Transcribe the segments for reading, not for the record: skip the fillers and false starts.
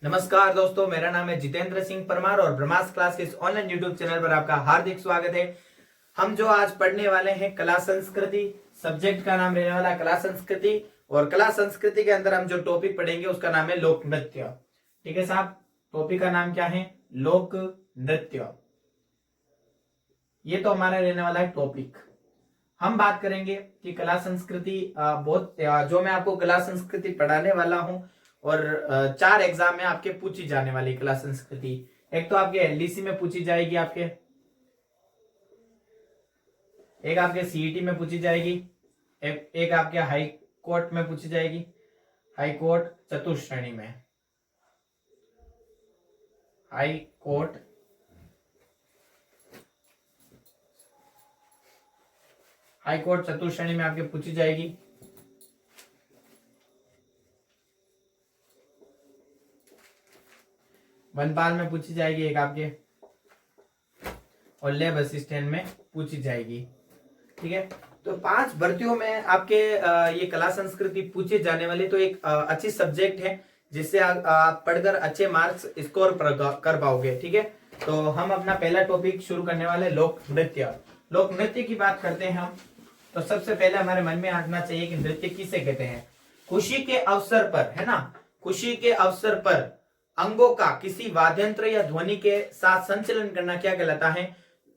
नमस्कार दोस्तों, मेरा नाम है जितेंद्र सिंह परमार और ब्रह्मास्त्र क्लास के इस ऑनलाइन यूट्यूब चैनल पर आपका हार्दिक स्वागत है। हम जो आज पढ़ने वाले हैं कला संस्कृति, सब्जेक्ट का नाम रहने वाला कला संस्कृति। और कला संस्कृति के अंदर हम जो टॉपिक पढ़ेंगे उसका नाम है लोक नृत्य। ठीक है साहब, टॉपिक का नाम क्या है? लोक नृत्य। ये तो हमारा रहने वाला है टॉपिक। हम बात करेंगे कि कला संस्कृति जो मैं आपको कला संस्कृति पढ़ाने वाला हूं और 4 एग्जाम में आपके पूछी जाने वाली कला संस्कृति। एक तो आपके एलडीसी में पूछी जाएगी, एक आपके सीईटी में पूछी जाएगी, एक आपके हाई कोर्ट में पूछी जाएगी, हाई कोर्ट चतुर्थ श्रेणी में, हाई कोर्ट चतुर्थ श्रेणी में आपके पूछी जाएगी। वनपाल में पूछी जाएगी एक आपके, और लैब असिस्टेंट में पूछी जाएगी। ठीक है, तो 5 भर्तियों में आपके ये कला संस्कृति पूछे जाने वाली तो एक अच्छी सब्जेक्ट है जिससे आप पढ़कर अच्छे मार्क्स स्कोर कर पाओगे। ठीक है, तो हम अपना पहला टॉपिक शुरू करने वाले लोक नृत्य। लोक नृत्य की बात करते हैं हम, तो सबसे पहले हमारे मन में आना चाहिए कि नृत्य किसे कहते हैं। खुशी के अवसर पर, है ना, खुशी के अवसर पर अंगों का किसी वाद्यंत्र या ध्वनि के साथ संचलन करना क्या कहलाता है?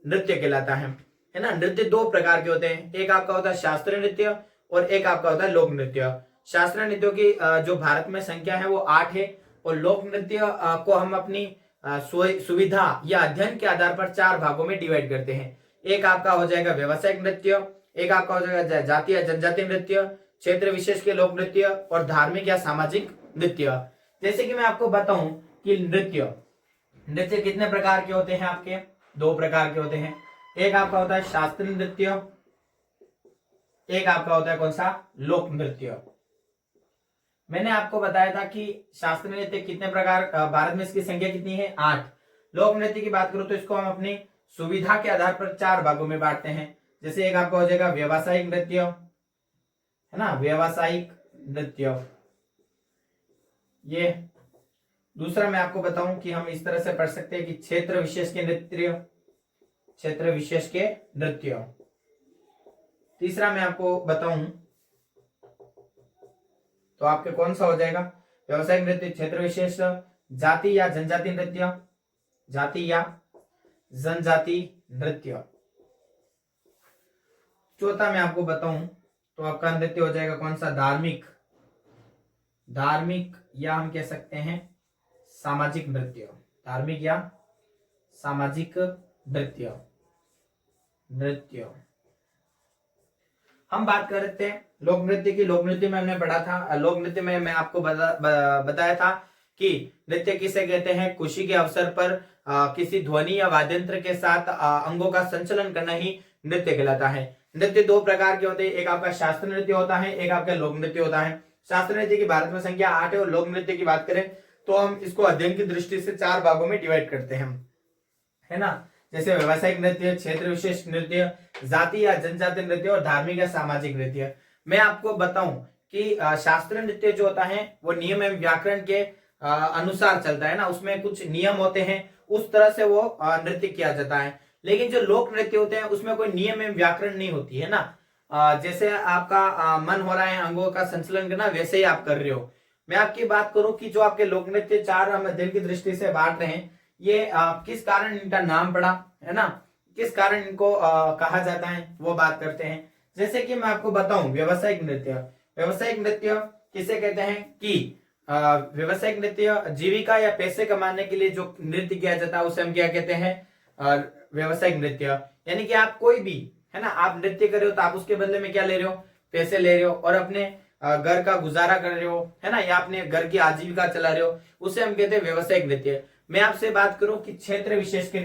नृत्य कहलाता है ना। नृत्य 2 प्रकार के होते हैं, एक आपका होता है शास्त्रीय नृत्य और एक आपका होता है लोक नृत्य। शास्त्रीय नृत्यों की जो भारत में संख्या है वो 8 है, और लोक नृत्य को हम अपनी सुविधा या अध्ययन के आधार पर 4 भागों में डिवाइड करते हैं। एक आपका हो जाएगा व्यवसायिक नृत्य, एक आपका हो जाएगा जातीय या जनजातीय नृत्य, क्षेत्र विशेष के लोक नृत्य और धार्मिक या सामाजिक नृत्य। जैसे कि मैं आपको बताऊं कि नृत्य कितने प्रकार के होते हैं? आपके 2 प्रकार के होते हैं। एक आपका होता है शास्त्रीय नृत्य, एक आपका होता है कौन सा? लोक नृत्य। मैंने आपको बताया था कि शास्त्रीय नृत्य कितने प्रकार, भारत में इसकी संख्या कितनी है? 8। लोक नृत्य की बात करूं तो इसको हम अपनी सुविधा के आधार पर 4 भागों में बांटते हैं। जैसे एक आपका हो जाएगा व्यावसायिक नृत्य, है ना, व्यावसायिक नृत्य। ये दूसरा मैं आपको बताऊं कि हम इस तरह से पढ़ सकते हैं कि क्षेत्र विशेष के नृत्य, क्षेत्र विशेष के नृत्य। तीसरा मैं आपको बताऊं तो आपके कौन सा हो जाएगा? व्यावसायिक नृत्य, क्षेत्र विशेष, जाति या जनजाति नृत्य, जाति या जनजाति नृत्य। चौथा मैं आपको बताऊं तो आपका नृत्य हो जाएगा कौन सा? धार्मिक या हम कह सकते हैं सामाजिक नृत्य। धार्मिक या सामाजिक नृत्य। हम बात कर रहे थे लोक नृत्य की। लोक नृत्य में हमने पढ़ा था, लोक नृत्य में मैं आपको बताया था कि नृत्य किसे कहते हैं? खुशी के अवसर पर किसी ध्वनि या वाद्यंत्र के साथ अंगों का संचलन करना ही नृत्य कहलाता है। नृत्य 2 प्रकार के होते हैं, एक आपका शास्त्रीय नृत्य होता है, एक आपका लोक नृत्य होता है। शास्त्रीय नृत्य की भारत में संख्या 8 है और लोक नृत्य की बात करें तो हम इसको अध्ययन की दृष्टि से 4 भागों में डिवाइड करते हैं, है ना। जैसे व्यवसायिक नृत्य, क्षेत्र विशेष नृत्य, जाति या जनजातीय नृत्य और धार्मिक या सामाजिक नृत्य। मैं आपको बताऊं कि शास्त्रीय नृत्य जो होता है वो नियम एवं व्याकरण के अनुसार चलता है ना, उसमें कुछ नियम होते हैं, उस तरह से वो नृत्य किया जाता है। लेकिन जो लोक नृत्य होते हैं उसमें कोई नियम एवं व्याकरण नहीं होती है ना। जैसे आपका मन हो रहा है अंगों का संचलन करना, वैसे ही आप कर रहे हो। मैं आपकी बात करूं कि जो आपके लोक नृत्य 4 हम अध्ययन की दृष्टि से बांट रहे हैं, ये किस कारण इनका नाम पड़ा, है ना, किस कारण इनको कहा जाता है, वो बात करते हैं। जैसे कि मैं आपको बताऊं व्यावसायिक नृत्य किसे कहते हैं कि व्यावसायिक नृत्य जीविका या पैसे कमाने के लिए जो नृत्य किया जाता है उसे हम क्या कहते हैं? व्यावसायिक नृत्य। यानी कि आप कोई भी, है ना, आप नृत्य कर रहे हो तो आप उसके बदले में क्या ले रहे हो? पैसे ले रहे हो और अपने घर का गुजारा कर रहे हो, है ना, या अपने घर की आजीविका चला रहे हो, उसे हम कहते हैं व्यावसायिक नृत्य। मैं आपसे बात करूं कि क्षेत्र विशेष के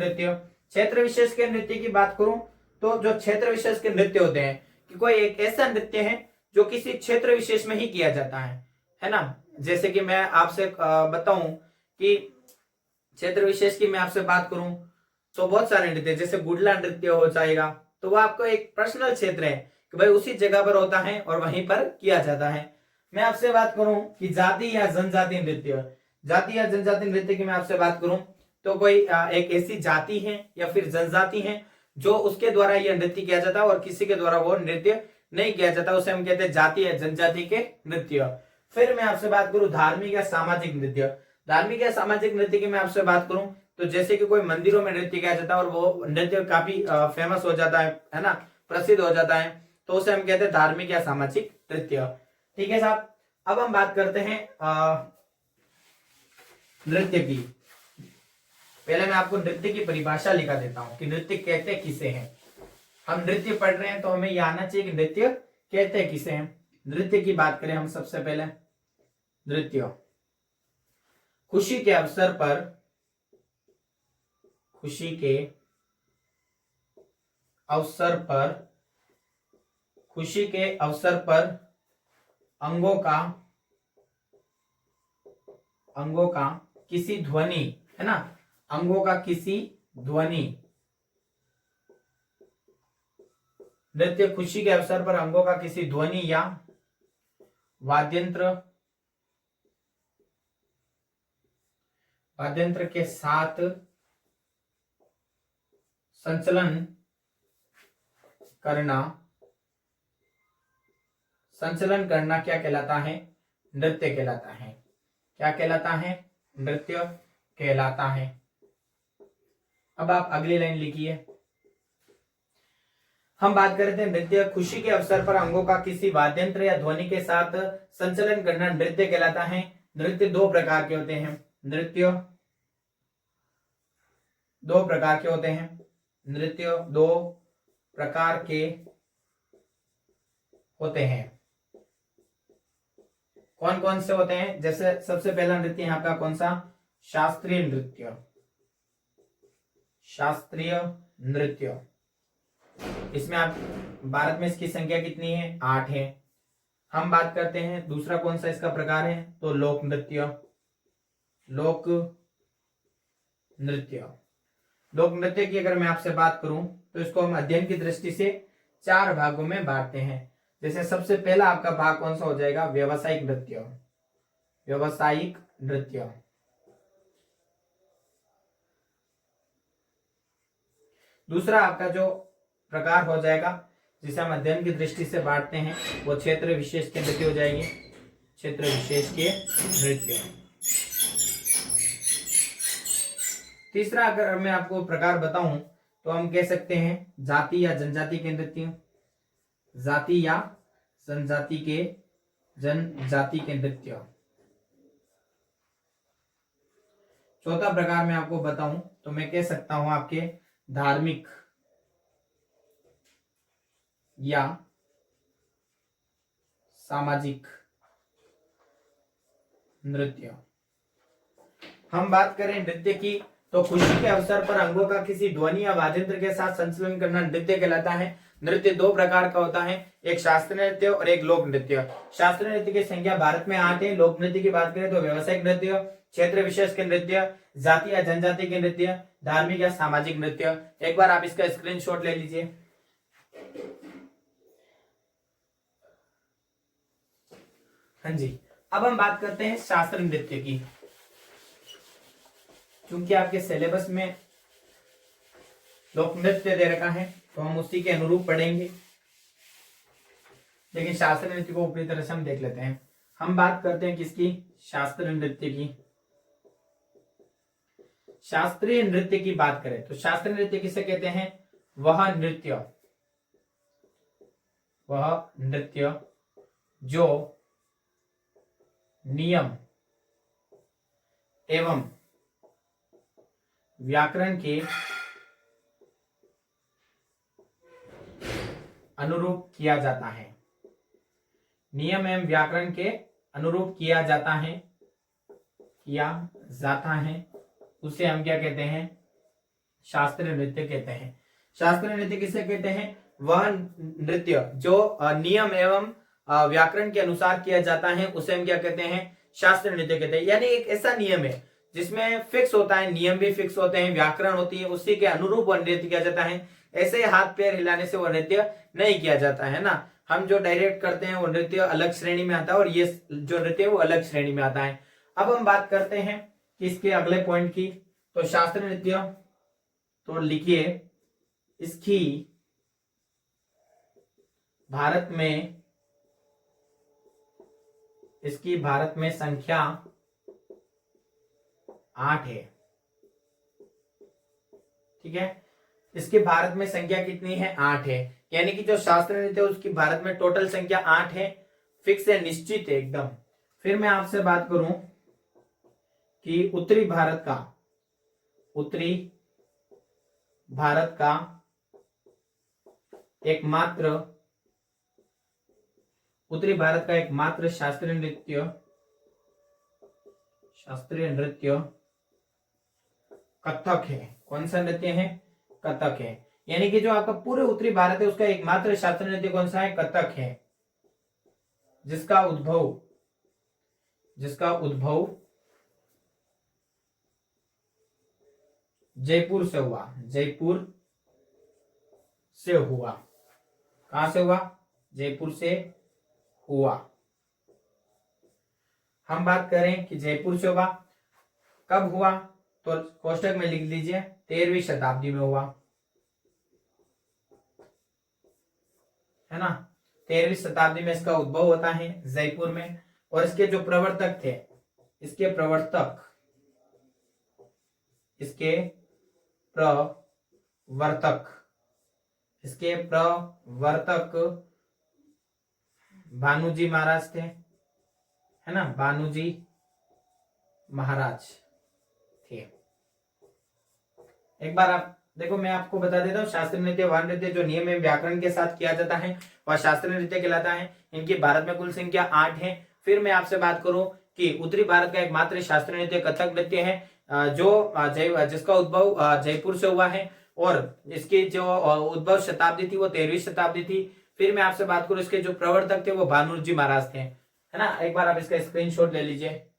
नृत्य की बात करूं तो जो क्षेत्र विशेष के नृत्य होते हैं कि कोई एक ऐसा नृत्य है जो किसी क्षेत्र विशेष में ही किया जाता है ना। जैसे कि मैं आपसे बताऊं कि क्षेत्र विशेष की मैं आपसे बात करूं तो बहुत सारे नृत्य, जैसे गुडला नृत्य हो जाएगा, तो वो आपको एक पर्सनल क्षेत्र है कि भाई उसी जगह पर होता है और वहीं पर किया जाता है। मैं आपसे बात करूं कि जाति या जनजातीय नृत्य, जाति या जनजाति नृत्य की मैं आपसे बात करूं तो कोई एक ऐसी जाति है या फिर जनजाति है जो उसके द्वारा यह नृत्य किया जाता है और किसी के द्वारा वो नृत्य नहीं किया जाता, उसे हम कहते हैं जाति या जनजाति के नृत्य। फिर मैं आपसे बात करूं धार्मिक या सामाजिक नृत्य। धार्मिक या सामाजिक नृत्य की मैं आपसे बात करूं तो जैसे कि कोई मंदिरों में नृत्य किया जाता है और वो नृत्य काफी फेमस हो जाता है ना, प्रसिद्ध हो जाता है, तो उसे हम कहते हैं धार्मिक या सामाजिक नृत्य। ठीक है साहब, अब हम बात करते हैं नृत्य की। पहले मैं आपको नृत्य की परिभाषा लिखा देता हूं कि नृत्य कहते किसे हैं। हम नृत्य पढ़ रहे हैं तो हमें यह आना चाहिए कि नृत्य कहते किसे हैं। नृत्य की बात करें हम सबसे पहले, नृत्य खुशी के अवसर पर, खुशी के अवसर पर, खुशी के अवसर पर अंगों का किसी ध्वनि, है ना, अंगों का किसी ध्वनि, नृत्य खुशी के अवसर पर अंगों का किसी ध्वनि या वाद्यंत्र के साथ संचलन करना क्या कहलाता है? नृत्य कहलाता है। क्या कहलाता है? नृत्य कहलाता है। अब आप अगली लाइन लिखिए। हम बात कर रहे थे नृत्य खुशी के अवसर पर अंगों का किसी वाद्यंत्र या ध्वनि के साथ संचलन करना नृत्य कहलाता है। नृत्य दो प्रकार के होते हैं। नृत्य दो प्रकार के होते हैं। नृत्य दो प्रकार के होते हैं। कौन कौन से होते हैं? जैसे सबसे पहला नृत्य यहाँ का कौन सा? शास्त्रीय नृत्य। शास्त्रीय नृत्य, इसमें आप भारत में इसकी संख्या कितनी है? 8 है। हम बात करते हैं दूसरा कौन सा इसका प्रकार है, तो लोक नृत्य। लोक नृत्य, लोक नृत्य की अगर मैं आपसे बात करूं तो इसको हम अध्ययन की दृष्टि से 4 भागों में बांटते हैं। जैसे सबसे पहला आपका भाग कौन सा हो जाएगा? व्यावसायिक नृत्य। व्यावसायिक नृत्य, दूसरा आपका जो प्रकार हो जाएगा जिसे हम अध्ययन की दृष्टि से बांटते हैं वो क्षेत्र विशेष के नृत्य हो जाएंगे। क्षेत्र विशेष के नृत्य। तीसरा अगर मैं आपको प्रकार बताऊं तो हम कह सकते हैं जाति या जनजाति के नृत्य। जाति या जनजाति के नृत्य। चौथा प्रकार मैं आपको बताऊं तो मैं कह सकता हूं आपके धार्मिक या सामाजिक नृत्य। हम बात करें नृत्य की तो खुशी के अवसर पर अंगों का किसी ध्वनि या वाद्यंत्र के साथ संचलन करना नृत्य कहलाता है। नृत्य दो प्रकार का होता है, एक शास्त्रीय नृत्य और एक लोक नृत्य। शास्त्रीय नृत्य की संख्या भारत में 8 है। लोक नृत्य की बात करें तो व्यावसायिक नृत्य, क्षेत्र विशेष के नृत्य, जाति या जनजाति के नृत्य, धार्मिक या सामाजिक नृत्य। एक बार आप इसका स्क्रीनशॉट ले लीजिए। हाँ जी, अब हम बात करते हैं शास्त्रीय नृत्य की। क्योंकि आपके सिलेबस में लोक नृत्य दे रखा है तो हम उसी के अनुरूप पढ़ेंगे, लेकिन शास्त्रीय नृत्य को पूरी तरह से हम देख लेते हैं। हम बात करते हैं किसकी? शास्त्रीय नृत्य की। शास्त्रीय नृत्य की बात करें तो शास्त्रीय नृत्य किसे कहते हैं? वह नृत्य जो नियम एवं व्याकरण के अनुरूप किया जाता है। नियम एवं व्याकरण के अनुरूप किया जाता है, उसे हम क्या कहते हैं? शास्त्रीय नृत्य कहते हैं। शास्त्रीय नृत्य किसे कहते हैं? वह नृत्य जो नियम एवं व्याकरण के अनुसार किया जाता है, उसे हम क्या कहते हैं? शास्त्रीय नृत्य कहते हैं। यानी एक ऐसा नियम है जिसमें फिक्स होता है, नियम भी फिक्स होते हैं, व्याकरण होती है, उसी के अनुरूप वह नृत्य किया जाता है। ऐसे हाथ पैर हिलाने से वह नृत्य नहीं किया जाता है ना। हम जो डायरेक्ट करते हैं वो नृत्य अलग श्रेणी में आता है और ये जो नृत्य है वो अलग श्रेणी में आता है। अब हम बात करते हैं कि इसके अगले पॉइंट की। तो शास्त्रीय नृत्य, तो लिखिए इसकी भारत में संख्या 8 है। ठीक है, इसके भारत में संख्या कितनी है? 8 है। यानी कि जो शास्त्रीय नृत्य है उसकी भारत में टोटल संख्या 8 है, फिक्स है, निश्चित है एकदम। फिर मैं आपसे बात करूं कि उत्तरी भारत का एकमात्र शास्त्रीय नृत्य कथक है। कौन सा नृत्य है? कथक है। यानी कि जो आपका पूरे उत्तरी भारत है उसका एकमात्र शास्त्रीय नृत्य कौन सा है? कथक है, जिसका उद्भव जयपुर से हुआ। कहां से हुआ? जयपुर से हुआ। हम बात करें कि जयपुर से हुआ, कब हुआ? तो कोष्टक में लिख लीजिए 13वीं शताब्दी में हुआ, है ना। 13वीं शताब्दी में इसका उद्भव होता है जयपुर में। और इसके जो प्रवर्तक थे, इसके प्रवर्तक भानुजी महाराज थे, है ना, भानुजी महाराज थे। एक बार आप देखो, मैं आपको बता देता हूँ, शास्त्रीय नृत्य वह नृत्य जो नियम एवं व्याकरण के साथ किया जाता है वह शास्त्रीय नृत्य कहलाता है। इनकी भारत में कुल संख्या 8 है। फिर मैं आपसे बात करूं कि उत्तरी भारत का एकमात्र शास्त्रीय नृत्य कथक नृत्य है, जिसका उद्भव जयपुर से हुआ है और इसकी जो उद्भव शताब्दी थी वो 13वीं शताब्दी थी। फिर मैं आपसे बात करूं, इसके जो प्रवर्तक थे वो भानुजी महाराज थे, है ना। एक बार आप इसका स्क्रीनशॉट ले लीजिए,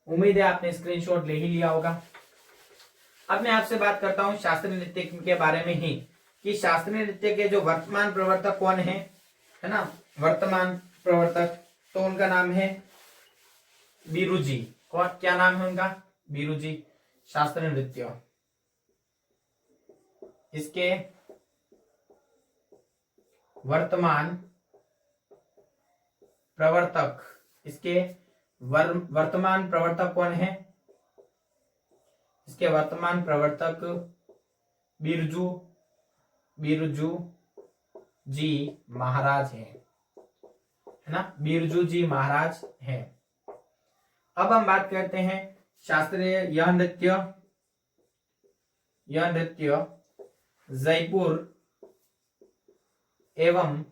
उम्मीद है आपने स्क्रीनशॉट ले ही लिया होगा। अब मैं आपसे बात करता हूं शास्त्रीय नृत्य के बारे में ही, कि शास्त्रीय नृत्य के जो वर्तमान प्रवर्तक कौन है ना, वर्तमान प्रवर्तक, तो उनका नाम है बीरूजी। कौन, क्या नाम है उनका? बीरूजी। शास्त्रीय नृत्य, इसके वर्तमान प्रवर्तक कौन है? इसके वर्तमान प्रवर्तक बिरजू जी महाराज हैं, है ना, बिरजू जी महाराज हैं। अब हम बात करते हैं शास्त्रीय यह नृत्य जयपुर एवं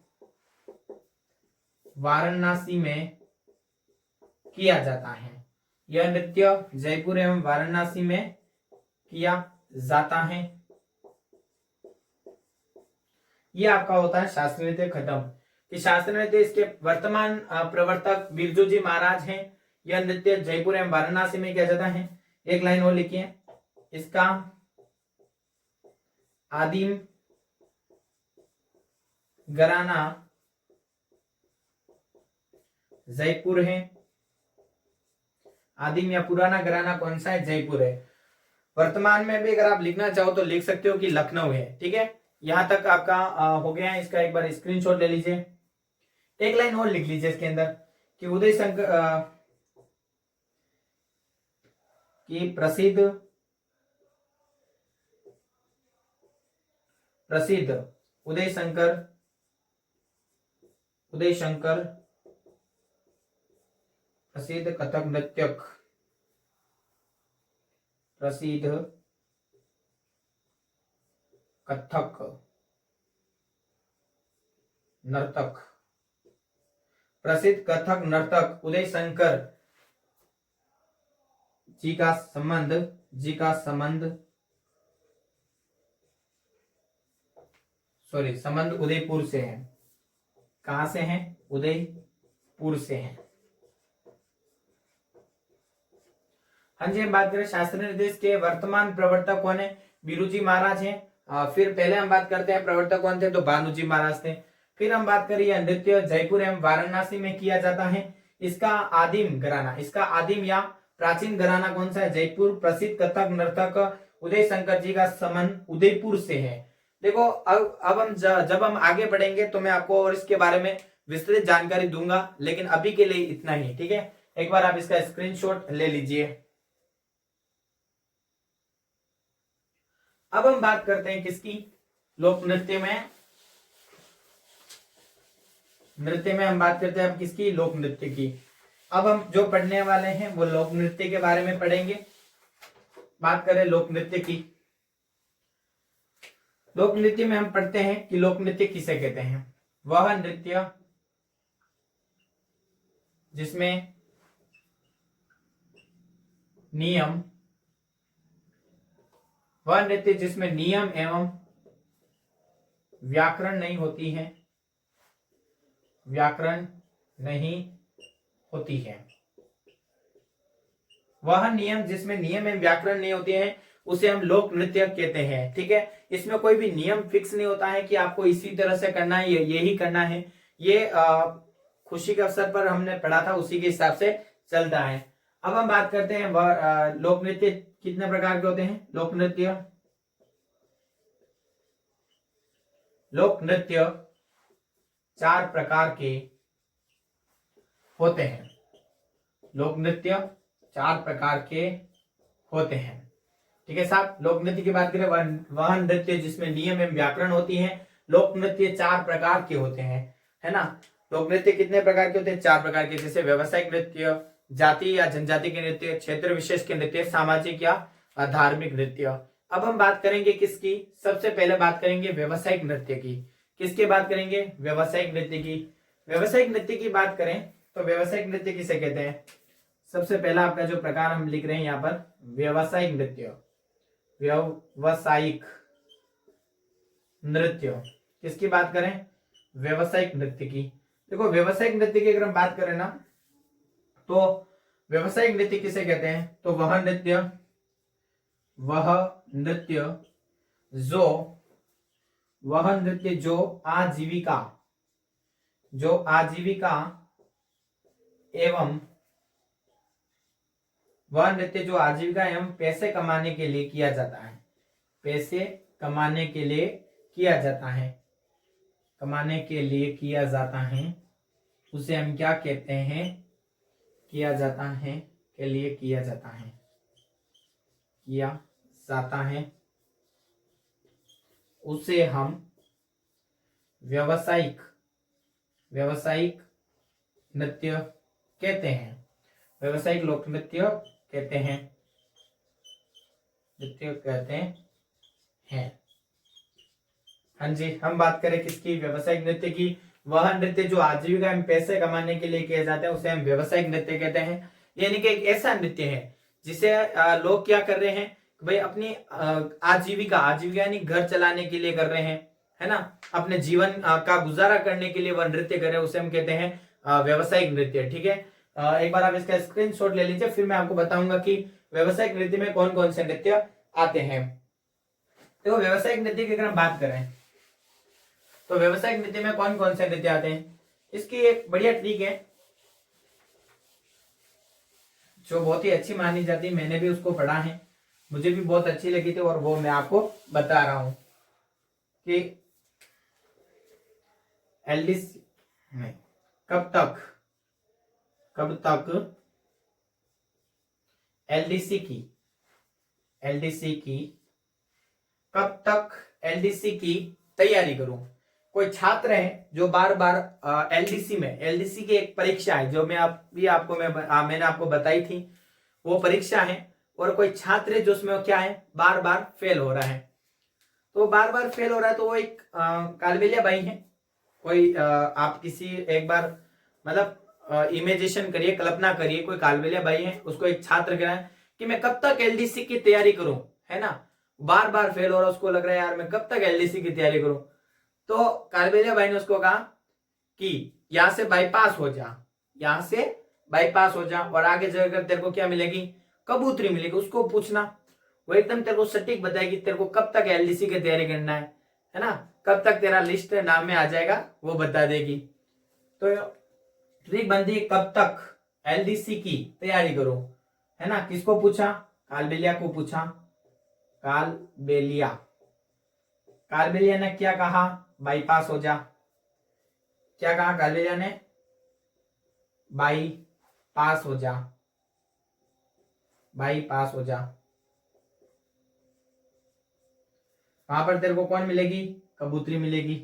वाराणसी में किया जाता है। यह नृत्य जयपुर एवं वाराणसी में किया जाता है। यह आपका होता है शास्त्रीय नृत्य खत्म। कि शास्त्रीय नृत्य इसके वर्तमान प्रवर्तक बिरजू जी महाराज हैं। यह नृत्य जयपुर एवं वाराणसी में किया जाता है। एक लाइन और लिखिए, इसका आदिम घराना जयपुर है। आदिम या पुराना घराना कौन सा है? जयपुर है। वर्तमान में भी अगर आप लिखना चाहो तो लिख सकते हो कि लखनऊ है। ठीक है, यहां तक आपका हो गया है। इसका एक बार स्क्रीनशॉट ले लीजिए। एक लाइन और लिख लीजिए इसके अंदर कि उदय शंकर की प्रसिद्ध उदय शंकर प्रसिद्ध कथक नृत्यक, प्रसिद्ध कथक नर्तक उदय शंकर जी का संबंध उदयपुर से है। कहां से है? उदयपुर से है। हाँ जी, हम बात करें शास्त्रीय नृत्य के वर्तमान प्रवर्तक कौन है? बिरुजी महाराज हैं। फिर पहले हम बात करते हैं प्रवर्तक कौन थे, तो भानुजी महाराज थे। फिर हम बात करें यह नृत्य जयपुर एवं वाराणसी में किया जाता है। इसका आदिम घराना, इसका आदिम या प्राचीन घराना कौन सा है? जयपुर। प्रसिद्ध कथक नर्तक उदय शंकर जी का समन उदयपुर से है। देखो अब हम जब हम आगे बढ़ेंगे तो मैं आपको और इसके बारे में विस्तृत जानकारी दूंगा, लेकिन अभी के लिए इतना ही, ठीक है। एक बार आप इसका स्क्रीनशॉट ले लीजिए। अब हम बात करते हैं किसकी? लोक नृत्य में हम बात करते हैं अब किसकी? लोक नृत्य की। अब हम जो पढ़ने वाले हैं वो लोक नृत्य के बारे में पढ़ेंगे। बात करें लोक नृत्य की। लोक नृत्य में हम पढ़ते हैं कि लोक नृत्य किसे कहते हैं? वह नृत्य जिसमें नियम एवं व्याकरण नहीं होती है। वह नियम जिसमें नियम एवं व्याकरण नहीं होते हैं उसे हम लोक नृत्य कहते हैं, ठीक है। इसमें कोई भी नियम फिक्स नहीं होता है कि आपको इसी तरह से करना है, यही करना है। ये खुशी के अवसर पर हमने पढ़ा था, उसी के हिसाब से चलता है। अब हम बात करते हैं लोक नृत्य कितने प्रकार के होते हैं? लोक नृत्य 4 प्रकार के होते हैं। लोक नृत्य 4 प्रकार के होते हैं, ठीक है साहब। लोक नृत्य की बात करें, वह नृत्य जिसमें नियम एवं व्याकरण होती है। लोक नृत्य 4 प्रकार के होते हैं, है ना। लोक नृत्य कितने प्रकार के होते हैं? 4 प्रकार के, जैसे व्यावसायिक नृत्य, जाति या जनजाति के नृत्य, क्षेत्र विशेष के नृत्य, सामाजिक या धार्मिक नृत्य। अब हम बात करेंगे किसकी? सबसे पहले बात करेंगे व्यावसायिक नृत्य की। किसकी बात करेंगे? व्यावसायिक नृत्य की। व्यावसायिक नृत्य की बात करें तो व्यावसायिक नृत्य किसे कहते हैं? सबसे पहला आपका जो प्रकार हम लिख रहे हैं यहाँ पर, व्यावसायिक नृत्य। व्यावसायिक नृत्य किसकी बात करें? व्यावसायिक नृत्य की। देखो व्यावसायिक नृत्य की अगर हम बात करें ना, तो व्यावसायिक नृत्य किसे कहते हैं? तो वह नृत्य जो आजीविका एवं पैसे कमाने के लिए किया जाता है। उसे हम क्या कहते हैं? किया जाता है उसे हम व्यावसायिक नृत्य कहते हैं। व्यावसायिक लोक नृत्य कहते हैं। हाँ जी, हम बात करें किसकी? व्यावसायिक नृत्य की। वह नृत्य जो आजीविका में पैसे कमाने के लिए किया जाता है उसे हम व्यावसायिक नृत्य कहते हैं। यानी कि एक ऐसा नृत्य है जिसे लोग क्या कर रहे हैं भाई, अपनी आजीविका यानी घर चलाने के लिए कर रहे हैं, है ना। अपने जीवन का गुजारा करने के लिए वह नृत्य कर रहे हैं, उसे हम कहते हैं व्यावसायिक नृत्य, ठीक है। एक बार आप इसका स्क्रीनशॉट ले लीजिए, फिर मैं आपको बताऊंगा कि व्यावसायिक नृत्य में कौन कौन से नृत्य आते हैं। तो व्यावसायिक नृत्य की अगर हम बात करें तो व्यावसायिक नृत्य में कौन कौन से नृत्य आते हैं? इसकी एक बढ़िया ट्रिक है जो बहुत ही अच्छी मानी जाती है, मैंने भी उसको पढ़ा है, मुझे भी बहुत अच्छी लगी थी, और वो मैं आपको बता रहा हूं कि एलडीसी में कब तक एलडीसी की तैयारी करूं। कोई छात्र है जो बार बार एलडीसी की एक परीक्षा है जो मैंने आपको बताई थी, वो परीक्षा है, और कोई छात्र है जो उसमें क्या है, बार बार फेल हो रहा है। तो बार बार फेल हो रहा है, तो वो एक कालबेलिया बाई है। कोई आप किसी एक बार मतलब इमेजिनेशन करिए, कल्पना करिए, कोई कालबेलिया बाई है, उसको एक छात्र कह रहा है कि मैं कब तक एलडीसी की तैयारी करूं, है ना। बार बार फेल हो रहा है, उसको लग रहा है यार मैं कब तक एलडीसी की तैयारी करूं। तो कालबेलिया बाई ने उसको कहा कि यहां से बाईपास हो जा, और आगे जाकर तेरे को क्या मिलेगी? कबूतरी मिलेगी। उसको पूछना, वो एकदम तेरे को सटीक बताएगी तेरे को कब तक एलडीसी की तैयारी करना है ना, कब तक तेरा लिस्ट नाम में आ जाएगा, वो बता देगी। तो ट्रिक बनती है कब तक एलडीसी की तैयारी करो, है ना। किसको पूछा? कालबेलिया को पूछा। कालबेलिया, कालबेलिया ने क्या कहा? बाईपास हो जा। क्या कहा कालबेलिया ने? बाई पास हो जा, बाई पास हो जा। वहां पर तेरे को कौन मिलेगी? कबूतरी मिलेगी।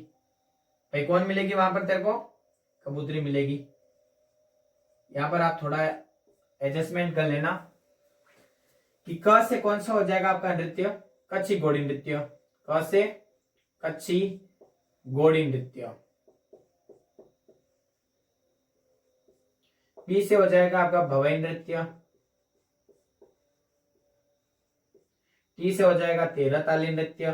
भाई कौन मिलेगी वहां पर तेरे को? कबूतरी मिलेगी। यहां पर आप थोड़ा एडजस्टमेंट कर लेना कि क से कौन सा हो जाएगा आपका नृत्य? कच्छी घोड़ी नृत्य। क से कच्छी घोड़ी नृत्य। पी से हो जाएगा आपका भवई नृत्य। टी से हो जाएगा तेरह ताली नृत्य।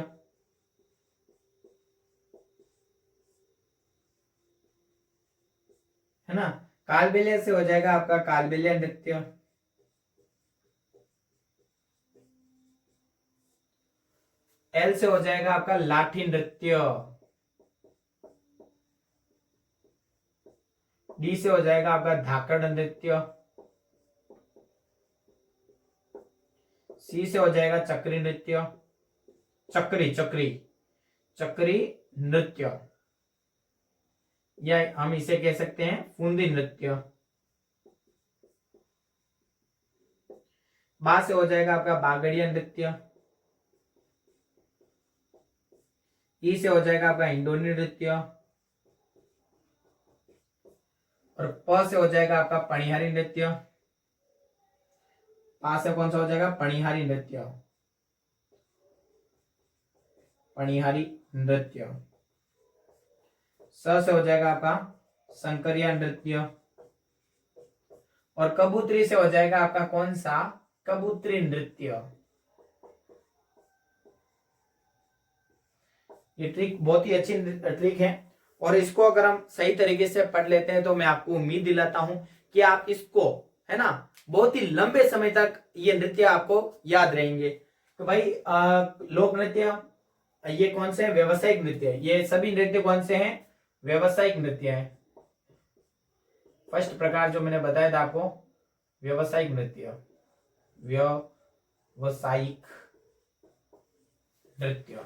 है ना। कालबेलिया से हो जाएगा आपका कालबेलिया नृत्य। एल से हो जाएगा आपका लाठी नृत्य। डी से हो जाएगा आपका धाकड़ नृत्य। सी से हो जाएगा चक्री नृत्य। चक्री चक्री चक्री नृत्य, या हम इसे कह सकते हैं फूंदी नृत्य। बा से हो जाएगा आपका बागड़िया नृत्य। ई से हो जाएगा आपका इंडोनी नृत्य। और प से हो जाएगा आपका पणिहारी नृत्य। पा से कौन सा हो जाएगा? पणिहारी नृत्य। पणिहारी नृत्य। स से हो जाएगा आपका शंकरिया नृत्य। और कबूतरी से हो जाएगा आपका कौन सा? कबूतरी नृत्य। ये ट्रिक बहुत ही अच्छी ट्रिक है, और इसको अगर हम सही तरीके से पढ़ लेते हैं तो मैं आपको उम्मीद दिलाता हूं कि आप इसको, है ना, बहुत ही लंबे समय तक ये नृत्य आपको याद रहेंगे। तो भाई लोक नृत्य ये कौन से हैं? व्यवसायिक नृत्य। ये सभी नृत्य कौन से हैं? व्यवसायिक नृत्य हैं। फर्स्ट प्रकार जो मैंने बताया था आपको, व्यवसायिक नृत्य। व्यवसायिक नृत्य,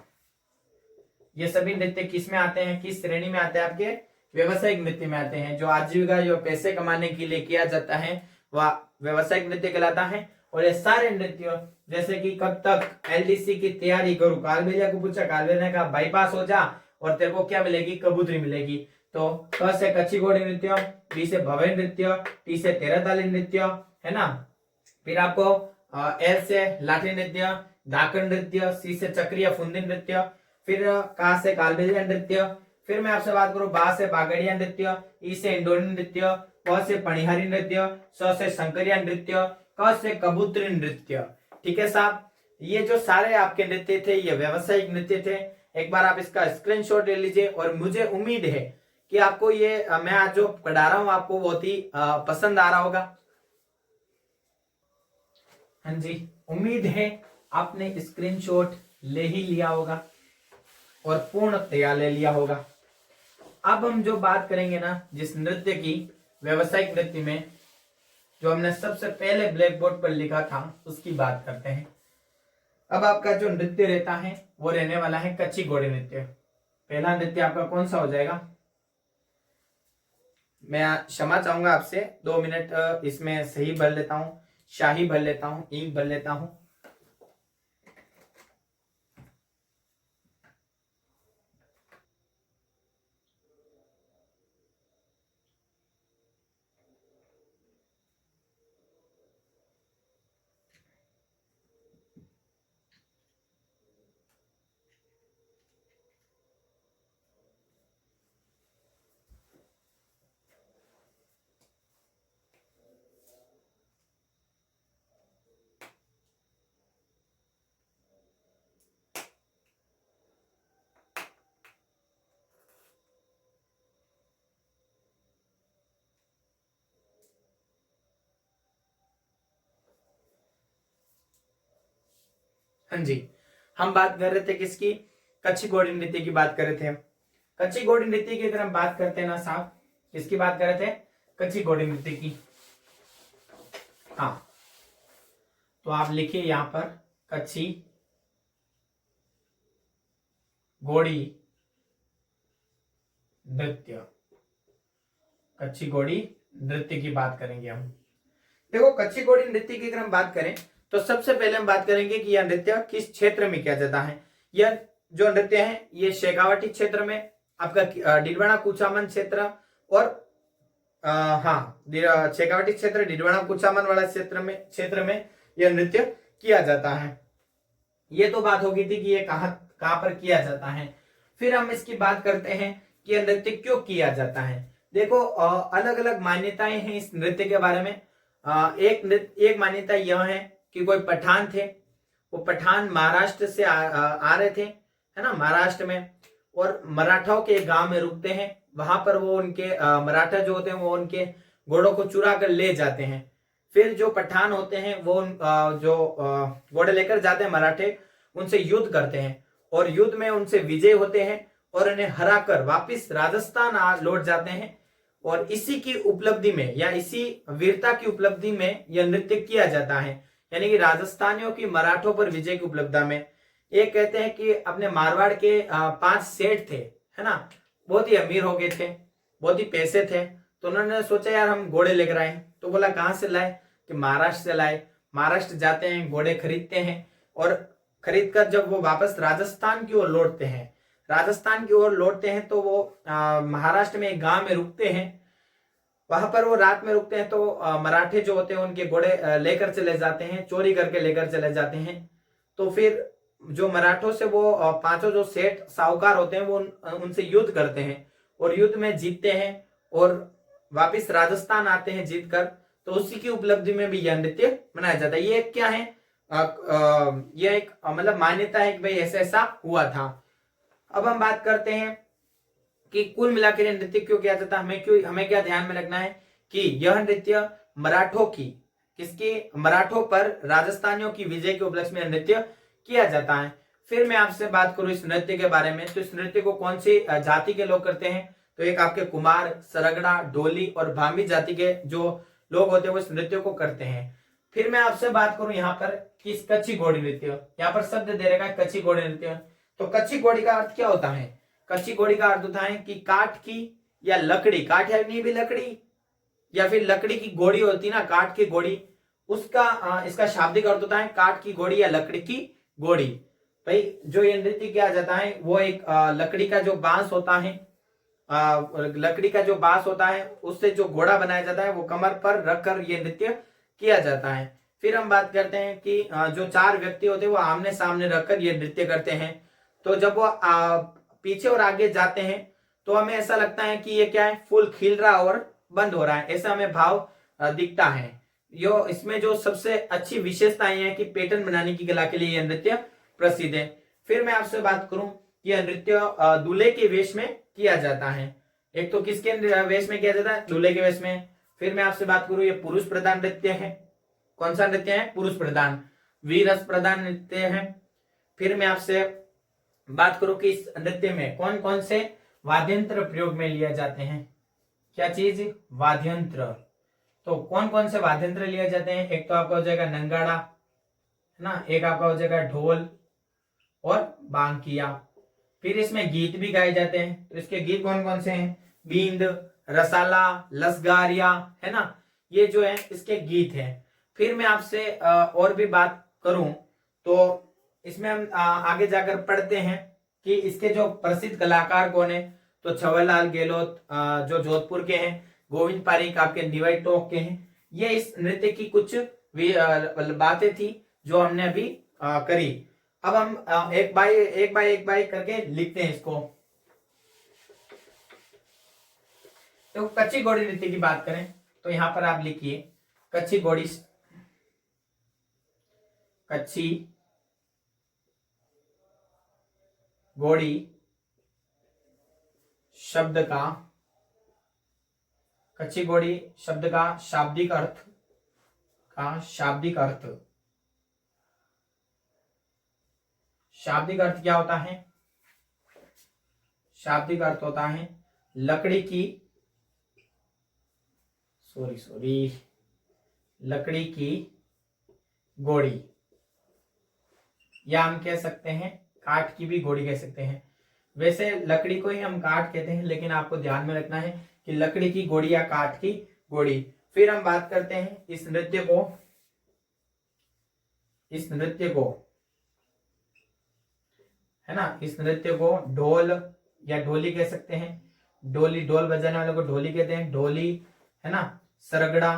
ये सभी नृत्य किस में आते हैं? किस श्रेणी में आते हैं? आपके व्यवसायिक नृत्य में आते हैं। जो आजीविका, जो पैसे कमाने के लिए किया जाता है वह व्यवसायिक नृत्य कहलाता है। और ये सारे नृत्य, जैसे कि कब तक एलडीसी की तैयारी करूं, कालबेलिया को पूछा, कालबेलिया ने कहा बाईपास हो जा और तेरे को क्या मिलेगी? कबूतरी मिलेगी। तो क से कच्ची घोड़ी नृत्य, बी से भवई नृत्य, टी से तेरह ताली नृत्य, है ना। फिर आपको एल से लाठी नृत्य, धाकड़ नृत्य, सी से चक्रिया फुंदी नृत्य, फिर का से कालबेलिया नृत्य, फिर मैं आपसे बात करूं बा से बागड़िया नृत्य, ई से इंडोनी नृत्य, प से पणिहारी नृत्य, स से शंकरिया नृत्य, क से कबूतरी नृत्य। ठीक है साहब, ये जो सारे आपके नृत्य थे ये व्यवसायिक नृत्य थे। एक बार आप इसका स्क्रीनशॉट ले लीजिए, और मुझे उम्मीद है कि आपको ये मैं आज जो पढ़ा रहा हूं आपको बहुत ही पसंद आ रहा होगा। हाँ जी, उम्मीद है आपने स्क्रीनशॉट ले ही लिया होगा और पूर्णतया ले लिया होगा। अब हम जो बात करेंगे ना जिस नृत्य की, व्यवसायिक नृत्य में, जो हमने सबसे पहले ब्लैक बोर्ड पर लिखा था उसकी बात करते हैं। अब आपका जो नृत्य रहता है वो रहने वाला है कच्ची घोड़ी नृत्य। पहला नृत्य आपका कौन सा हो जाएगा? मैं क्षमा चाहूंगा आपसे, 2 मिनट इसमें सही भर लेता हूं, शाही भर लेता हूं, इंक भर लेता हूं। हाँ जी, हम बात कर रहे थे किसकी? कच्ची घोड़ी नृत्य की बात कर रहे थे। कच्ची घोड़ी नृत्य की अगर हम बात करते हैं ना साहब, किसकी बात कर रहे थे? कच्ची घोड़ी नृत्य की। हाँ, तो आप लिखिए यहां पर कच्छी घोड़ी नृत्य। कच्छी घोड़ी नृत्य की बात करेंगे हम। देखो कच्छी घोड़ी नृत्य की अगर हम बात करें तो सबसे पहले हम बात करेंगे कि यह नृत्य किस क्षेत्र में किया जाता है। यह जो नृत्य है ये शेखावाटी क्षेत्र में, आपका डिडवाना कुचामन क्षेत्र और हाँ शेखावाटी क्षेत्र, डिडवाना कुचामन वाला क्षेत्र में यह नृत्य किया जाता है। ये तो बात होगी थी कि ये कहाँ पर किया जाता है। फिर हम इसकी बात करते हैं कि यह नृत्य क्यों किया जाता है। देखो अलग अलग मान्यताएं हैं इस नृत्य के बारे में। एक मान्यता यह है कि कोई पठान थे, वो पठान महाराष्ट्र से आ रहे थे, है ना, महाराष्ट्र में, और मराठाओं के गांव में रुकते हैं। वहां पर वो उनके मराठा जो होते हैं वो उनके घोड़ों को चुरा कर ले जाते हैं। फिर जो पठान होते हैं वो जो घोड़े लेकर जाते हैं मराठे, उनसे युद्ध करते हैं और युद्ध में उनसे विजय होते हैं और उन्हें हराकर वापिस राजस्थान लौट जाते हैं। और इसी की उपलब्धि में या इसी वीरता की उपलब्धि में यह नृत्य किया जाता है, यानी कि राजस्थानियों की मराठों पर विजय की उपलब्धि में। एक कहते हैं कि अपने मारवाड़ के 5 सेठ थे, है ना, बहुत ही अमीर हो गए थे, बहुत ही पैसे थे, तो उन्होंने सोचा यार हम घोड़े लेकर आए। तो बोला कहां से लाए, कि महाराष्ट्र से लाए। महाराष्ट्र जाते हैं, घोड़े खरीदते हैं और खरीद कर जब वो वापस राजस्थान की ओर लौटते हैं, तो वो महाराष्ट्र में एक गांव में रुकते हैं। वहां पर वो रात में रुकते हैं तो मराठे जो होते हैं उनके घोड़े लेकर चले जाते हैं, चोरी करके लेकर चले जाते हैं। तो फिर जो मराठों से वो 5 जो सेठ साहूकार होते हैं वो उनसे युद्ध करते हैं और युद्ध में जीतते हैं और वापिस राजस्थान आते हैं जीत कर। तो उसी की उपलब्धि में भी यह नृत्य मनाया जाता है। ये क्या है, यह एक मतलब मान्यता है कि भाई ऐसा ऐसा हुआ था। अब हम बात करते हैं कि कुल मिलाकर यह नृत्य क्यों किया जाता है। हमें क्या ध्यान में रखना है कि यह नृत्य मराठों पर राजस्थानियों की विजय के उपलक्ष्य में नृत्य किया जाता है। फिर मैं आपसे बात करूं इस नृत्य के बारे में, तो इस नृत्य को कौन सी जाति के लोग करते हैं, तो एक आपके कुमार, सरगड़ा, डोली और भामी जाति के जो लोग होते हैं वो इस नृत्य को करते हैं। फिर मैं आपसे बात करूं यहाँ पर कि इस कच्ची घोड़ी नृत्य, यहाँ पर शब्द दे रखा है कच्ची घोड़ी नृत्य। तो कच्ची घोड़ी का अर्थ क्या होता है, कच्ची घोड़ी का अर्थ होता है कि काठ की या लकड़ी, काठ है नहीं भी लकड़ी, या फिर लकड़ी की घोड़ी होती ना, काठ की घोड़ी, उसका इसका शाब्दिक अर्थ होता है काठ की घोड़ी या लकड़ी की घोड़ी। भाई जो ये नृत्य किया जाता है वो एक लकड़ी का जो बांस होता है उससे जो घोड़ा बनाया जाता है वो कमर पर रखकर ये नृत्य किया जाता है। फिर हम बात करते हैं कि जो 4 व्यक्ति होते हैं वो आमने सामने रखकर ये नृत्य करते हैं। तो जब वो पीछे और आगे जाते हैं तो हमें ऐसा लगता है कि ये क्या है, फूल खिल रहा और बंद हो रहा है, ऐसा हमें भाव दिखता है। इसमें जो सबसे अच्छी विशेषताएं हैं कि पैटर्न बनाने की कला के लिए यह नृत्य प्रसिद्ध है। फिर मैं आपसे बात करूं कि यह नृत्य दूल्हे के वेश में किया जाता है। एक तो किसके वेश में किया जाता है, दूल्हे के वेश में। फिर मैं आपसे बात करूं ये पुरुष प्रधान नृत्य है। कौन सा नृत्य है, पुरुष प्रधान, वीरस प्रधान नृत्य है। फिर मैं आपसे बात करूं कि इस नृत्य में कौन कौन से वाद्यंत्र प्रयोग में लिए जाते हैं। क्या चीज, वाद्यंत्र। तो कौन कौन से वाद्यंत्र लिए जाते हैं, एक तो आपका हो जाएगा नंगाड़ा, है ना, एक आपका हो जाएगा ढोल और बांकिया। फिर इसमें गीत भी गाए जाते हैं। तो इसके गीत कौन कौन से हैं, बींद, रसाला, लसगारिया, है ना, ये जो है इसके गीत हैं। फिर मैं आपसे और भी बात करूं तो इसमें हम आगे जाकर पढ़ते हैं कि इसके जो प्रसिद्ध कलाकार कौन है। तो छवनलाल गहलोत जो जोधपुर के हैं, गोविंद पारीक आपके निवाई टोक के हैं। ये इस नृत्य की कुछ बातें थी जो हमने अभी करी। अब हम एक बाई करके लिखते हैं इसको। तो कच्ची घोड़ी नृत्य की बात करें तो यहां पर आप लिखिए कच्ची घोड़ी शब्द का, कच्ची घोड़ी शब्द का शाब्दिक अर्थ क्या होता है, शाब्दिक अर्थ होता है लकड़ी की घोड़ी, या हम कह सकते हैं काठ की भी घोड़ी कह सकते हैं। वैसे लकड़ी को ही हम काठ कहते हैं, लेकिन आपको ध्यान में रखना है कि लकड़ी की घोड़ी या काठ की घोड़ी। फिर हम बात करते हैं इस नृत्य को है ना, इस नृत्य को ढोल या ढोली कह सकते हैं। ढोली, ढोल बजाने वाले को ढोली कहते हैं, ढोली है ना। सरगड़ा,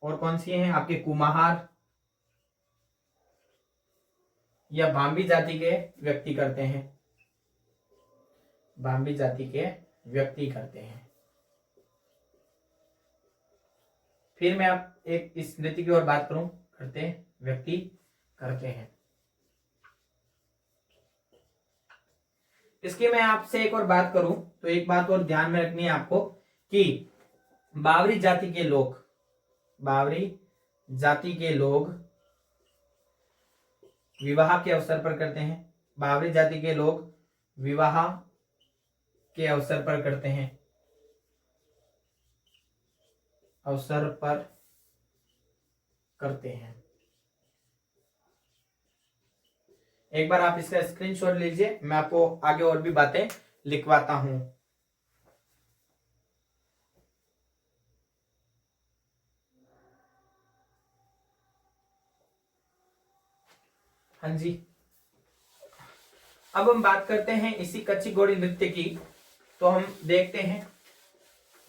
और कौन सी है आपके, कुम्हार या भांबी जाति के व्यक्ति करते हैं, भांबी जाति के व्यक्ति करते हैं। फिर मैं आप एक इस नृत्य की ओर बात करूं, करते हैं, व्यक्ति करते हैं। इसकी मैं आपसे एक और बात करूं तो एक बात और ध्यान में रखनी है आपको कि बावरी जाति के लोग विवाह के अवसर पर करते हैं। बावरी जाति के लोग विवाह के अवसर पर करते हैं, अवसर पर करते हैं। एक बार आप इसका स्क्रीनशॉट लीजिए, मैं आपको आगे और भी बातें लिखवाता हूं। हाँ जी, अब हम बात करते हैं इसी कच्ची घोड़ी नृत्य की। तो हम देखते हैं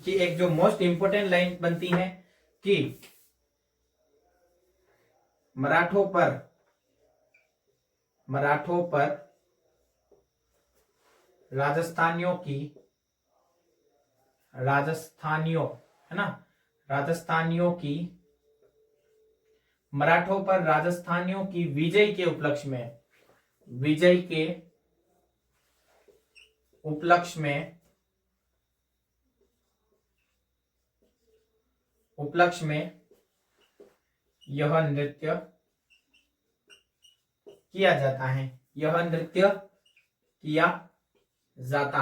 कि एक जो मोस्ट इंपोर्टेंट लाइन बनती है कि मराठों पर राजस्थानियों है ना, राजस्थानियों की, मराठों पर राजस्थानियों की विजय के उपलक्ष्य में यह नृत्य किया जाता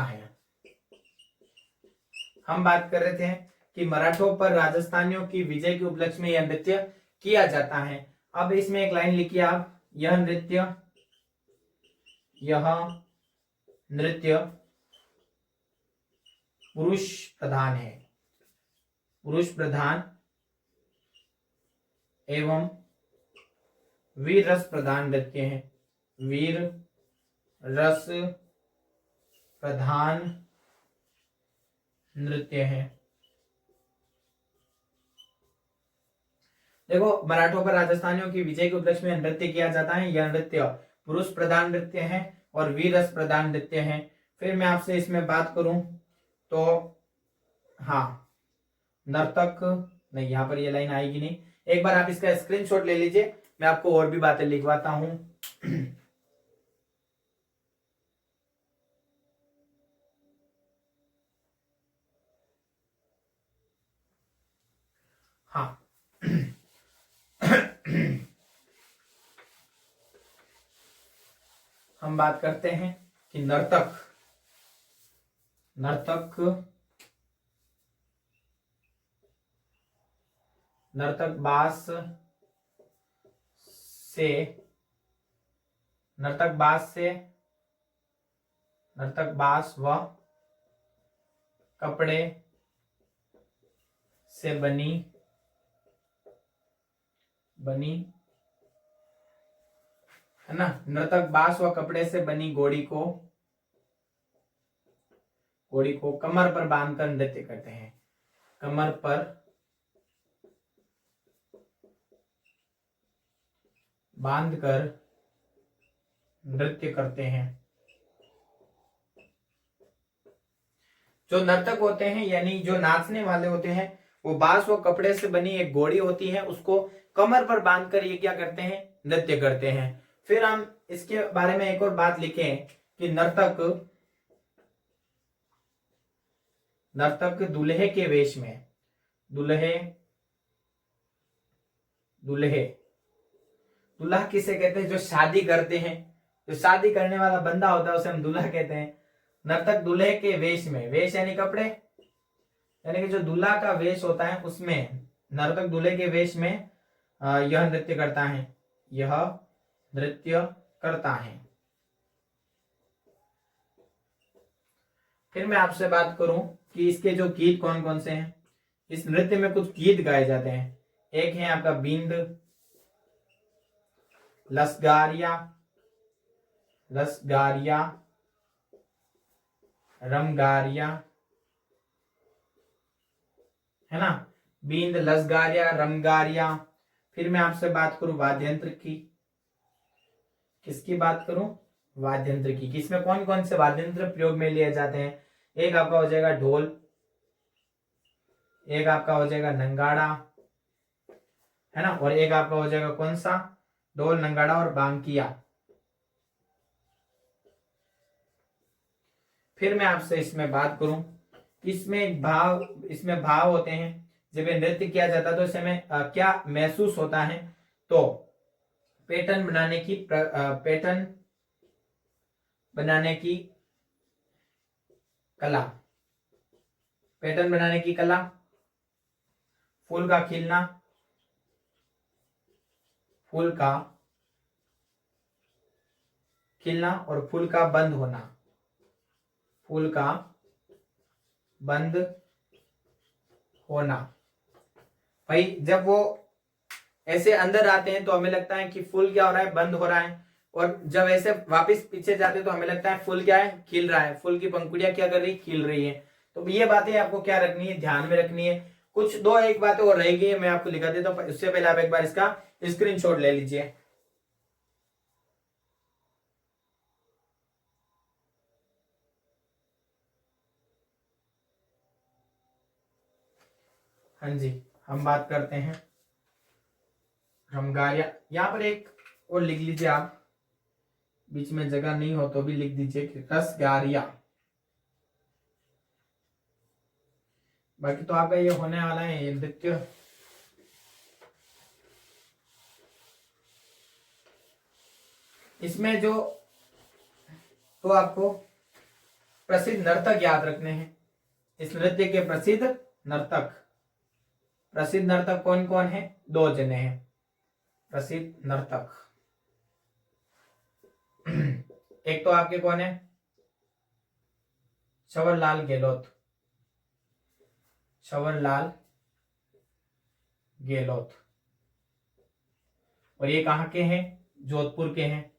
है, हम बात कर रहे थे कि मराठों पर राजस्थानियों की विजय के उपलक्ष्य में यह नृत्य किया जाता है। अब इसमें एक लाइन लिखिए आप, यह नृत्य पुरुष प्रधान एवं वीर रस प्रधान नृत्य है, वीर रस प्रधान नृत्य है। देखो, मराठों पर राजस्थानियों की विजय के उपलक्ष्य में नृत्य किया जाता है, यह नृत्य पुरुष प्रधान नृत्य है और वीर रस प्रधान नृत्य है। फिर मैं आपसे इसमें बात करूं तो हाँ, नर्तक नहीं, यहां पर ये लाइन आएगी नहीं। एक बार आप इसका स्क्रीनशॉट ले लीजिए, मैं आपको और भी बातें लिखवाता हूं। हाँ हम बात करते हैं कि नर्तक बास व कपड़े से बनी है ना, नर्तक बांस व कपड़े से बनी घोड़ी को कमर पर बांधकर नृत्य करते हैं, कमर पर बांधकर नृत्य करते हैं। जो नर्तक होते हैं यानी जो नाचने वाले होते हैं, वो बांस व कपड़े से बनी एक घोड़ी होती है, उसको कमर पर बांधकर ये क्या करते हैं, नृत्य करते हैं। फिर हम इसके बारे में एक और बात लिखें कि नर्तक दूल्हे के वेश में, दूल्हा किसे कहते हैं, जो शादी करते हैं, जो शादी करने वाला बंदा होता है उसे हम दूल्हा कहते हैं। नर्तक दूल्हे के वेश में, वेश यानी कपड़े, यानी कि जो दूल्हा का वेश होता है उसमें नर्तक दूल्हे के वेश में यह नृत्य करता है, यह नृत्य करता है। फिर मैं आपसे बात करूं कि इसके जो गीत कौन कौन से हैं। इस नृत्य में कुछ गीत गाए जाते हैं। एक है आपका बिंद, लसगारिया, रसगारिया, रमगारिया, है ना, बिंद, लसगारिया, रमगारिया। फिर मैं आपसे बात करूं वाद्य यंत्र की, किसकी बात करूं, वाद्य यंत्र की। इसमें कौन कौन से वाद्य यंत्र प्रयोग में लिए जाते हैं। एक आपका हो जाएगा ढोल, एक आपका हो जाएगा नंगाड़ा, है ना, और एक आपका हो जाएगा कौन सा, ढोल, नंगाड़ा और बांकिया। फिर मैं आपसे इसमें बात करूं, इसमें भाव होते हैं। जब ये नृत्य किया जाता है तो इस समय क्या महसूस होता है। तो पैटर्न बनाने की कला, पैटर्न बनाने की कला, फूल का खिलना, फूल का खिलना और फूल का बंद होना, फूल का बंद होना। भाई जब वो ऐसे अंदर आते हैं तो हमें लगता है कि फूल क्या हो रहा है, बंद हो रहा है, और जब ऐसे वापस पीछे जाते हैं तो हमें लगता है फूल क्या है, खिल रहा है, फूल की पंखुड़ियां क्या कर रही, खिल रही है। तो ये बातें आपको क्या रखनी है, ध्यान में रखनी है। कुछ दो एक बातें और रह गई है, मैं आपको लिखा देता हूं, उससे पहले आप एक बार इसका स्क्रीनशॉट ले लीजिए। हाँ जी, हम बात करते हैं रमगारिया। यहां पर एक और लिख लीजिए आप, बीच में जगह नहीं हो तो भी लिख दीजिए कि रसगारिया। बाकी तो आपका ये होने वाला है, ये नृत्य इसमें जो, तो आपको प्रसिद्ध नर्तक याद रखने हैं। इस नृत्य के प्रसिद्ध नर्तक कौन कौन है, दो जने हैं प्रसिद्ध नर्तक। एक तो आपके कौन है, छवरलाल गहलोत, छवरलाल गहलोत, और ये कहां के हैं, जोधपुर के हैं।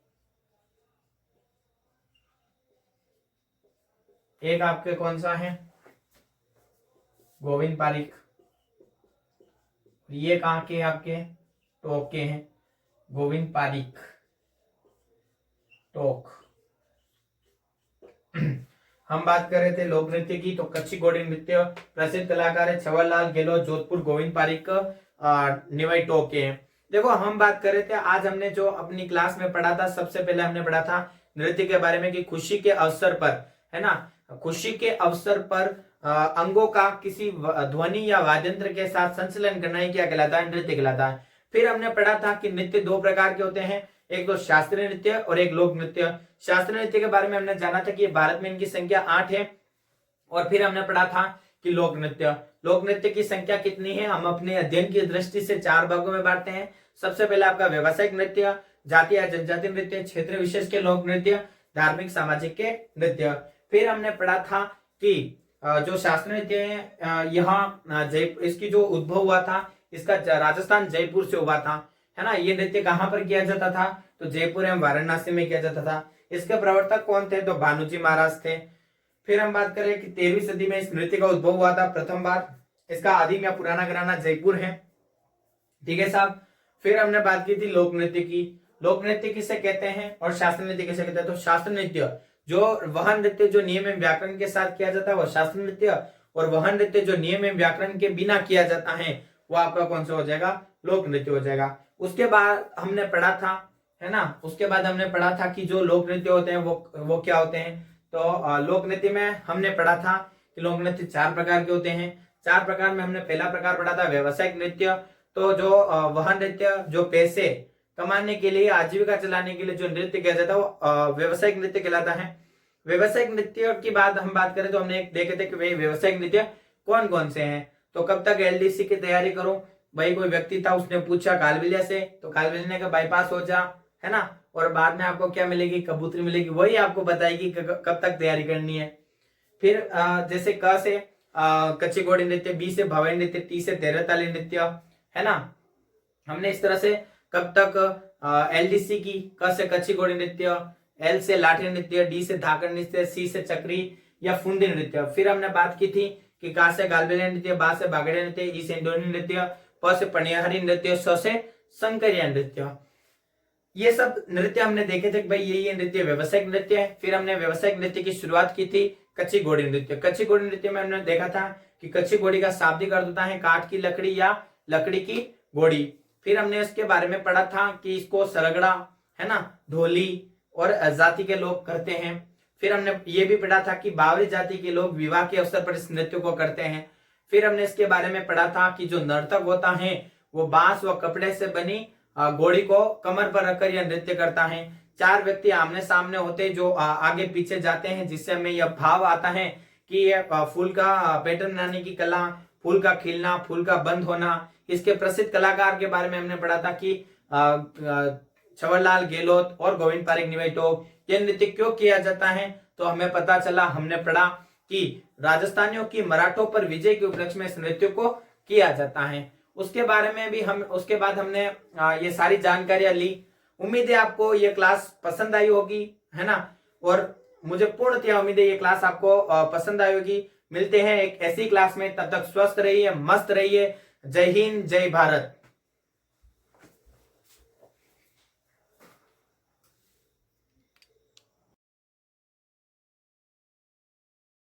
एक आपके कौन सा है, गोविंद पारिक, ये कहां के आपके, टोक के हैं, गोविंद पारिक, टोक। हम बात कर रहे थे लोक नृत्य की, तो कच्ची घोड़ी नृत्य प्रसिद्ध कलाकार है छवरलाल गहलोत, जोधपुर, गोविंद पारिक, निवाई टोक के हैं। देखो हम बात कर रहे थे, आज हमने जो अपनी क्लास में पढ़ा था, सबसे पहले हमने पढ़ा था नृत्य के बारे में कि खुशी के अवसर पर, है ना, खुशी के अवसर पर अंगों का किसी ध्वनि या वाद्यंत्र के साथ संचलन करना ही क्या कहलाता है, नृत्य कहलाता है। फिर हमने पढ़ा था कि नृत्य दो प्रकार के होते हैं, एक तो शास्त्रीय नृत्य और एक लोक नृत्य। शास्त्रीय नृत्य के बारे में हमने जाना था कि भारत में इनकी संख्या 8 है। और फिर हमने पढ़ा था कि लोक नृत्य की संख्या कितनी है, हम अपने अध्ययन की दृष्टि से 4 भागों में बांटते हैं। सबसे पहले आपका व्यवसायिक नृत्य, जातीय या जनजातीय नृत्य, क्षेत्र विशेष के लोक नृत्य, धार्मिक सामाजिक के नृत्य। फिर हमने पढ़ा था कि जो शास्त्रीय नृत्य है, यहाँ इसकी जो उद्भव हुआ था, इसका राजस्थान जयपुर से हुआ था, है ना। ये नृत्य कहाँ पर किया जाता था, तो जयपुर एवं वाराणसी में किया जाता था। इसके प्रवर्तक कौन थे, तो भानुजी महाराज थे। फिर हम बात करें कि 13वीं सदी में इस नृत्य का उद्भव हुआ था प्रथम बार। इसका आदिम या पुराना घराना जयपुर है, ठीक है साहब। फिर हमने बात की थी लोक नृत्य की। लोक नृत्य किसे कहते हैं और शास्त्रीय नृत्य किसे कहते हैं, तो शास्त्रीय नृत्य जो वह नृत्य जो नियम एवं व्याकरण के साथ किया जाता है वह शास्त्रीय नृत्य, और वह नृत्य जो नियम एवं व्याकरण के बिना किया जाता है वो आपका कौन सा हो जाएगा, लोक नृत्य हो जाएगा। उसके बाद हमने पढ़ा था, है ना, उसके बाद हमने पढ़ा था कि जो लोक नृत्य होते हैं वो क्या होते हैं। तो लोक नृत्य में हमने पढ़ा था कि लोक नृत्य 4 प्रकार के होते हैं। 4 प्रकार में हमने पहला प्रकार पढ़ा था व्यवसायिक नृत्य। तो जो वह नृत्य जो पैसे कमाने के लिए, आजीविका चलाने के लिए जो नृत्य किया जाता है वो व्यवसायिक नृत्य कहलाता है। व्यवसायिक नृत्य की बात हम बात करें तो हमने देखे थे कि व्यवसायिक नृत्य कौन कौन से हैं। तो कब तक एलडीसी की तैयारी करूं? भाई कोई व्यक्ति था, उसने पूछा कालबेलिया से, तो कालबेलिया ने कहा बाईपास हो जा, है ना, और बाद में आपको क्या मिलेगी? कबूतरी मिलेगी, वही आपको बताएगी कब तक तैयारी करनी है। फिर जैसे क से कच्ची घोड़ी नृत्य, बी से भवाई नृत्य, टी से तेरहताली नृत्य, है ना। हमने इस तरह से कब तक एलडीसी की, क से कच्ची घोड़ी नृत्य, एल से लाठी नृत्य, डी से धाकड़ नृत्य, सी से चक्री या फुंदी नृत्य। फिर हमने बात की थी कि का से गालबेलिया नृत्य, बा से बागड़िया नृत्य, ई से इंडोनी नृत्य, प से पनियाहरी नृत्य, स से शंकरिया नृत्य। ये सब नृत्य हमने देखे थे कि भाई ये नृत्य व्यवसायिक नृत्य है। फिर हमने व्यवसायिक नृत्य की शुरुआत की थी कच्ची घोड़ी नृत्य। कच्ची घोड़ी नृत्य में हमने देखा था कि कच्ची घोड़ी का शाब्दिक अर्थ होता है काठ की लकड़ी या लकड़ी की घोड़ी। फिर हमने इसके बारे में पढ़ा था कि इसको सरगड़ा, है ना, ढोली और जाति के लोग करते हैं। फिर हमने ये भी पढ़ा था कि बावरी जाति के लोग विवाह के अवसर पर इस नृत्य को करते हैं। फिर हमने इसके बारे में पढ़ा था कि जो नर्तक होता है वो बांस व कपड़े से बनी घोड़ी को कमर पर रखकर यह नृत्य करता है। 4 व्यक्ति आमने सामने होते जो आगे पीछे जाते हैं, जिससे हमें यह भाव आता है कि यह फूल का पैटर्न बनाने की कला, फूल का खिलना, फूल का बंद होना। इसके प्रसिद्ध कलाकार के बारे में हमने पढ़ा था कि छवरलाल गहलोत और गोविंद पारेख निवेटो। यह नृत्य क्यों किया जाता है? तो हमें पता चला, हमने पढ़ा कि राजस्थानियों की मराठों पर विजय के उपलक्ष्य में इस नृत्य को किया जाता है। उसके बारे में भी उसके बाद हमने ये सारी जानकारियां ली। उम्मीद है आपको ये क्लास पसंद आई होगी, है ना, और मुझे पूर्णतया उम्मीद है ये क्लास आपको पसंद आई होगी। मिलते हैं एक ऐसी क्लास में, तब तक स्वस्थ रहिए, मस्त रहिए। जय हिंद, जय भारत।